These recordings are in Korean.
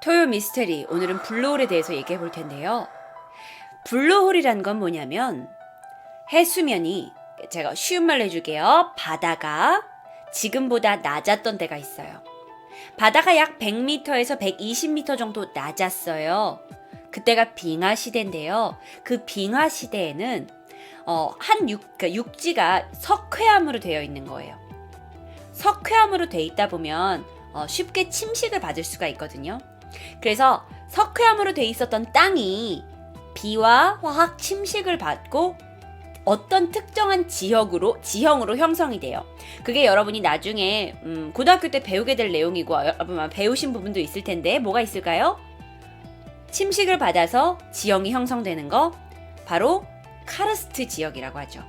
토요 미스테리, 오늘은 블루홀에 대해서 얘기해 볼 텐데요. 블루홀이란 건 뭐냐면 해수면이, 제가 쉬운 말로 해줄게요. 바다가 지금보다 낮았던 때가 있어요. 바다가 약 100m에서 120m 정도 낮았어요. 그때가 빙하 시대인데요. 그 빙하 시대에는 그러니까 육지가 석회암으로 되어 있는 거예요. 석회암으로 되어 있다 보면 쉽게 침식을 받을 수가 있거든요. 그래서 석회암으로 돼 있었던 땅이 비와 화학 침식을 받고 어떤 특정한 지형으로 형성이 돼요. 그게 여러분이 나중에 고등학교 때 배우게 될 내용이고 여러분 배우신 부분도 있을 텐데 뭐가 있을까요? 침식을 받아서 지형이 형성되는 거 바로 카르스트 지역이라고 하죠.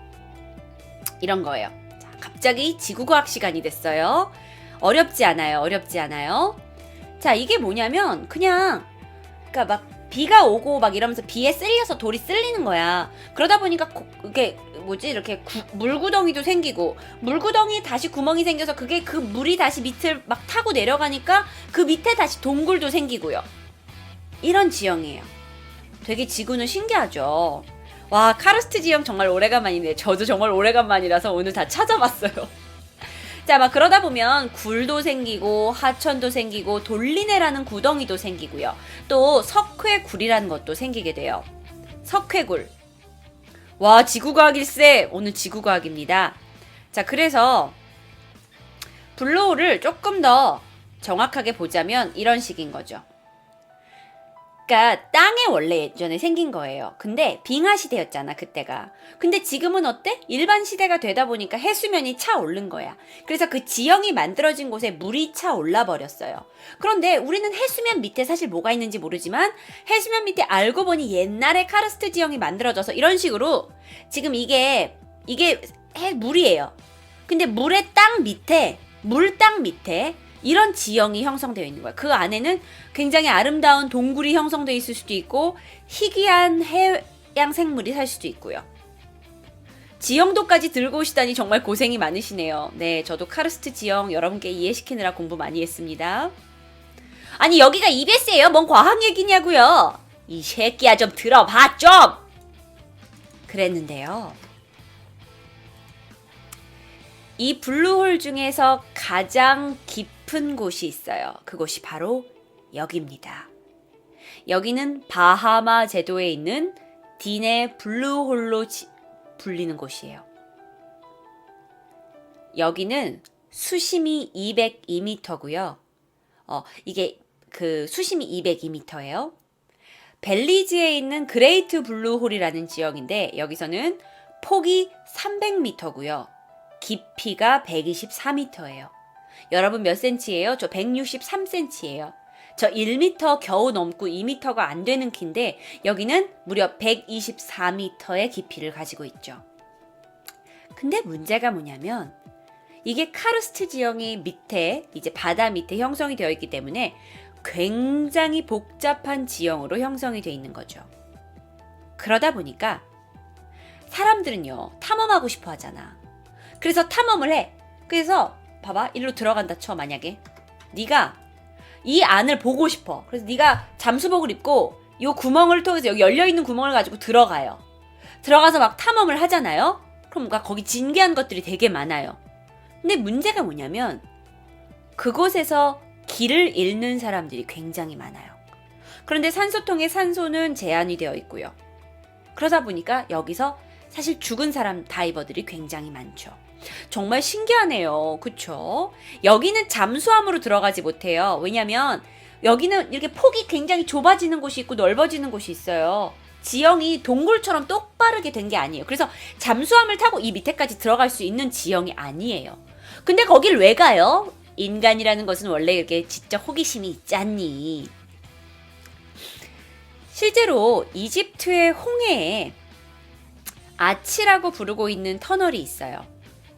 이런 거예요. 자, 갑자기 지구과학 시간이 됐어요. 어렵지 않아요. 자, 이게 뭐냐면 그러니까 막 비가 오고 막 이러면서 비에 쓸려서 돌이 쓸리는 거야. 그러다 보니까 이게 이렇게 물구덩이도 생기고 물구덩이에 다시 구멍이 생겨서 그게 그 물이 다시 밑을 막 타고 내려가니까 그 밑에 다시 동굴도 생기고요. 이런 지형이에요. 되게 지구는 신기하죠. 와, 카르스트 지형 정말 오래간만이네. 저도 정말 오래간만이라서 오늘 다 찾아봤어요. 자, 막 그러다 보면 굴도 생기고 하천도 생기고 돌리네라는 구덩이도 생기고요. 또 석회굴이라는 것도 생기게 돼요. 석회굴. 와, 지구과학일세. 오늘 지구과학입니다. 자, 그래서 블루홀을 조금 더 정확하게 보자면 이런 식인 거죠. 그러니까 땅에 원래 예전에 생긴 거예요. 근데 빙하 시대였잖아, 그때가. 근데 지금은 어때? 일반 시대가 되다 보니까 해수면이 차오른 거야. 그래서 그 지형이 만들어진 곳에 물이 차올라 버렸어요. 그런데 우리는 해수면 밑에 사실 뭐가 있는지 모르지만 해수면 밑에 알고 보니 옛날에 카르스트 지형이 만들어져서 이런 식으로 지금 이게 물이에요. 근데 물의 땅 밑에 이런 지형이 형성되어 있는 거야. 그 안에는 굉장히 아름다운 동굴이 형성되어 있을 수도 있고 희귀한 해양 생물이 살 수도 있고요. 지형도까지 들고 오시다니 정말 고생이 많으시네요. 네, 저도 카르스트 지형 여러분께 이해시키느라 공부 많이 했습니다. 아니, 여기가 EBS예요? 뭔 과학 얘기냐고요? 이 새끼야, 좀 들어봐 좀! 그랬는데요. 이 블루홀 중에서 가장 깊은 곳이 있어요. 그곳이 바로 여기입니다. 여기는 바하마 제도에 있는 디네 블루홀로 불리는 곳이에요. 여기는 수심이 202m고요. 이게 그 수심이 202m예요. 벨리즈에 있는 그레이트 블루홀이라는 지역인데 여기서는 폭이 300m고요. 깊이가 124m예요. 여러분 몇 cm예요? 저 163cm예요. 저 1m 겨우 넘고 2m가 안 되는 키인데 여기는 무려 124m의 깊이를 가지고 있죠. 근데 문제가 뭐냐면 이게 카르스트 지형이 밑에 이제 바다 밑에 형성이 되어 있기 때문에 굉장히 복잡한 지형으로 형성이 되어 있는 거죠. 그러다 보니까 사람들은요 탐험하고 싶어 하잖아. 그래서 탐험을 해. 그래서 봐봐, 일로 들어간다 쳐. 만약에 네가 이 안을 보고 싶어. 그래서 네가 잠수복을 입고 이 구멍을 통해서 여기 열려있는 구멍을 가지고 들어가요. 들어가서 막 탐험을 하잖아요. 그럼 뭔가 거기 진기한 것들이 되게 많아요. 근데 문제가 뭐냐면 그곳에서 길을 잃는 사람들이 굉장히 많아요. 그런데 산소통에 산소는 제한이 되어 있고요. 그러다 보니까 여기서 사실 죽은 사람 다이버들이 굉장히 많죠. 정말 신기하네요. 그쵸? 여기는 잠수함으로 들어가지 못해요. 왜냐면 여기는 이렇게 폭이 굉장히 좁아지는 곳이 있고 넓어지는 곳이 있어요. 지형이 동굴처럼 똑바르게 된 게 아니에요. 그래서 잠수함을 타고 이 밑에까지 들어갈 수 있는 지형이 아니에요. 근데 거길 왜 가요? 인간이라는 것은 원래 이렇게 지적 호기심이 있지 않니? 실제로 이집트의 홍해에 아치라고 부르고 있는 터널이 있어요.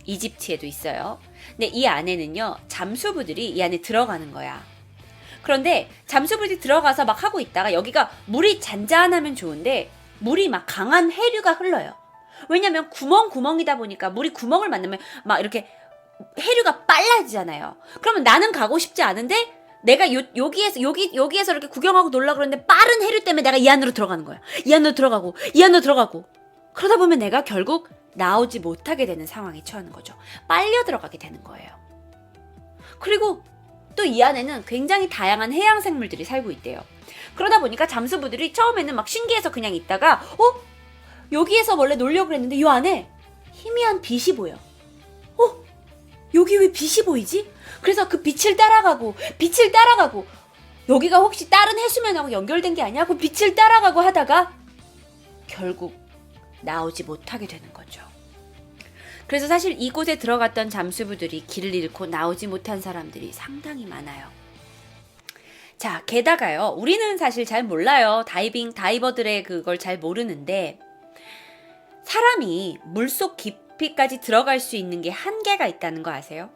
이집트에도 있어요. 근데 이 안에는요 잠수부들이 이 안에 들어가는 거야. 그런데 잠수부들이 들어가서 막 하고 있다가 여기가 물이 잔잔하면 좋은데 물이 막 강한 해류가 흘러요. 왜냐면 구멍이다 보니까 물이 구멍을 만나면 막 이렇게 해류가 빨라지잖아요. 그러면 나는 가고 싶지 않은데 내가 여기에서 이렇게 구경하고 놀라 그러는데 빠른 해류 때문에 내가 이 안으로 들어가는 거야. 이 안으로 들어가고. 그러다 보면 내가 결국 나오지 못하게 되는 상황에 처하는 거죠. 빨려 들어가게 되는 거예요. 그리고 또 이 안에는 굉장히 다양한 해양 생물들이 살고 있대요. 그러다 보니까 잠수부들이 처음에는 막 신기해서 그냥 있다가 여기에서 원래 놀려고 그랬는데 이 안에 희미한 빛이 보여. 여기 왜 빛이 보이지? 그래서 그 빛을 따라가고 여기가 혹시 다른 해수면하고 연결된 게 아니야? 빛을 따라가고 하다가 결국 나오지 못하게 되는 거죠. 그래서 사실 이곳에 들어갔던 잠수부들이 길을 잃고 나오지 못한 사람들이 상당히 많아요. 자, 게다가요, 우리는 사실 잘 몰라요. 다이버들의 그걸 잘 모르는데, 사람이 물속 깊이까지 들어갈 수 있는 게 한계가 있다는 거 아세요?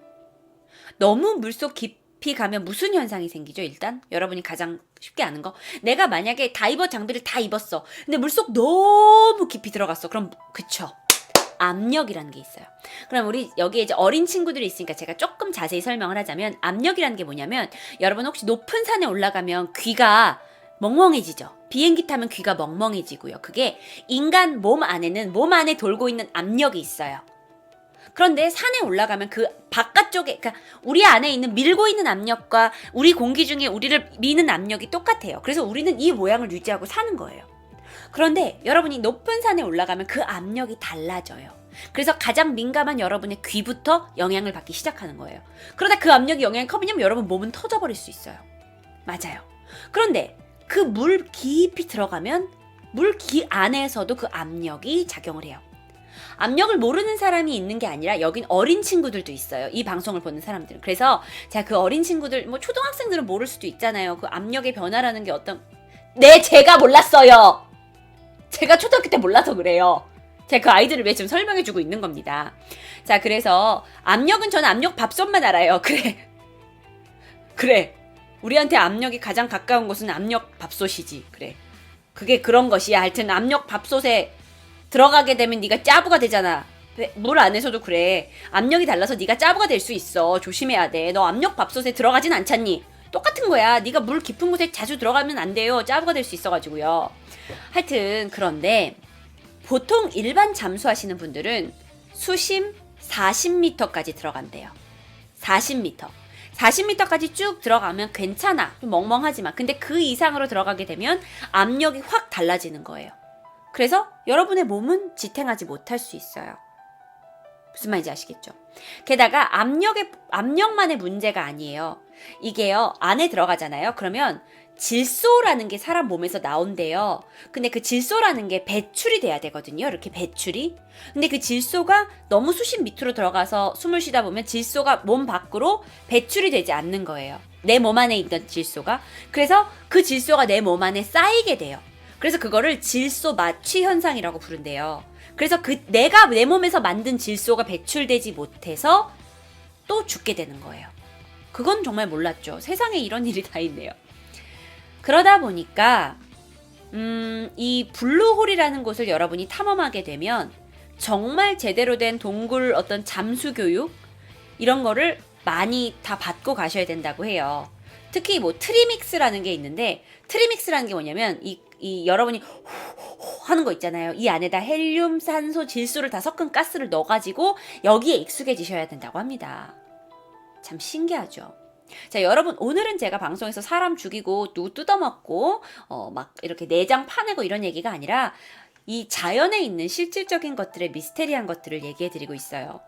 너무 물속 깊이 가면 무슨 현상이 생기죠? 일단 여러분이 가장 쉽게 아는 거, 내가 만약에 다이버 장비를 다 입었어. 근데 물속 너무 깊이 들어갔어. 그럼 그쵸, 압력이라는 게 있어요. 그럼 우리 여기에 이제 어린 친구들이 있으니까 제가 조금 자세히 설명을 하자면, 압력이라는 게 뭐냐면, 여러분 혹시 높은 산에 올라가면 귀가 멍멍해지죠. 비행기 타면 귀가 멍멍해지고요. 그게 인간 몸 안에 돌고 있는 압력이 있어요. 그런데 산에 올라가면 그 바깥쪽에, 그러니까 우리 안에 있는 밀고 있는 압력과 우리 공기 중에 우리를 미는 압력이 똑같아요. 그래서 우리는 이 모양을 유지하고 사는 거예요. 그런데 여러분이 높은 산에 올라가면 그 압력이 달라져요. 그래서 가장 민감한 여러분의 귀부터 영향을 받기 시작하는 거예요. 그러다 그 압력이 영향이 커지면 여러분 몸은 터져버릴 수 있어요. 맞아요. 그런데 그 물 깊이 들어가면 물 안에서도 그 압력이 작용을 해요. 압력을 모르는 사람이 있는 게 아니라 여긴 어린 친구들도 있어요. 이 방송을 보는 사람들은. 그래서 제가 그 어린 친구들, 뭐 초등학생들은 모를 수도 있잖아요. 그 압력의 변화라는 게 제가 몰랐어요. 제가 초등학교 때 몰라서 그래요. 제가 그 아이들을 왜 지금 설명해주고 있는 겁니다. 자, 그래서 압력은 저는 압력 밥솥만 알아요. 그래. 우리한테 압력이 가장 가까운 곳은 압력 밥솥이지. 그래. 그게 그런 것이야. 하여튼 압력 밥솥에 들어가게 되면 네가 짜부가 되잖아. 물 안에서도 그래. 압력이 달라서 네가 짜부가 될 수 있어. 조심해야 돼. 너 압력 밥솥에 들어가진 않잖니? 똑같은 거야. 네가 물 깊은 곳에 자주 들어가면 안 돼요. 짜부가 될 수 있어가지고요. 하여튼 그런데 보통 일반 잠수하시는 분들은 수심 40m까지 들어간대요. 40m. 40m까지 쭉 들어가면 괜찮아. 좀 멍멍하지만. 근데 그 이상으로 들어가게 되면 압력이 확 달라지는 거예요. 그래서 여러분의 몸은 지탱하지 못할 수 있어요. 무슨 말인지 아시겠죠? 게다가 압력만의 문제가 아니에요. 이게요, 안에 들어가잖아요. 그러면 질소라는 게 사람 몸에서 나온대요. 근데 그 질소라는 게 배출이 돼야 되거든요. 이렇게 배출이. 근데 그 질소가 너무 수심 밑으로 들어가서 숨을 쉬다 보면 질소가 몸 밖으로 배출이 되지 않는 거예요. 내 몸 안에 있던 질소가. 그래서 그 질소가 내 몸 안에 쌓이게 돼요. 그래서 그거를 질소 마취 현상이라고 부른대요. 그래서 내가 내 몸에서 만든 질소가 배출되지 못해서 또 죽게 되는 거예요. 그건 정말 몰랐죠. 세상에 이런 일이 다 있네요. 그러다 보니까 이 블루홀이라는 곳을 여러분이 탐험하게 되면 정말 제대로 된 동굴 어떤 잠수 교육 이런 거를 많이 다 받고 가셔야 된다고 해요. 특히 뭐 트리믹스라는 게 있는데, 트리믹스라는 게 뭐냐면 이 여러분이 하는 거 있잖아요. 이 안에다 헬륨, 산소, 질소를 다 섞은 가스를 넣어가지고 여기에 익숙해지셔야 된다고 합니다. 참 신기하죠. 자, 여러분, 오늘은 제가 방송에서 사람 죽이고 누구 뜯어먹고 막 이렇게 내장 파내고 이런 얘기가 아니라 이 자연에 있는 실질적인 것들의 미스테리한 것들을 얘기해드리고 있어요.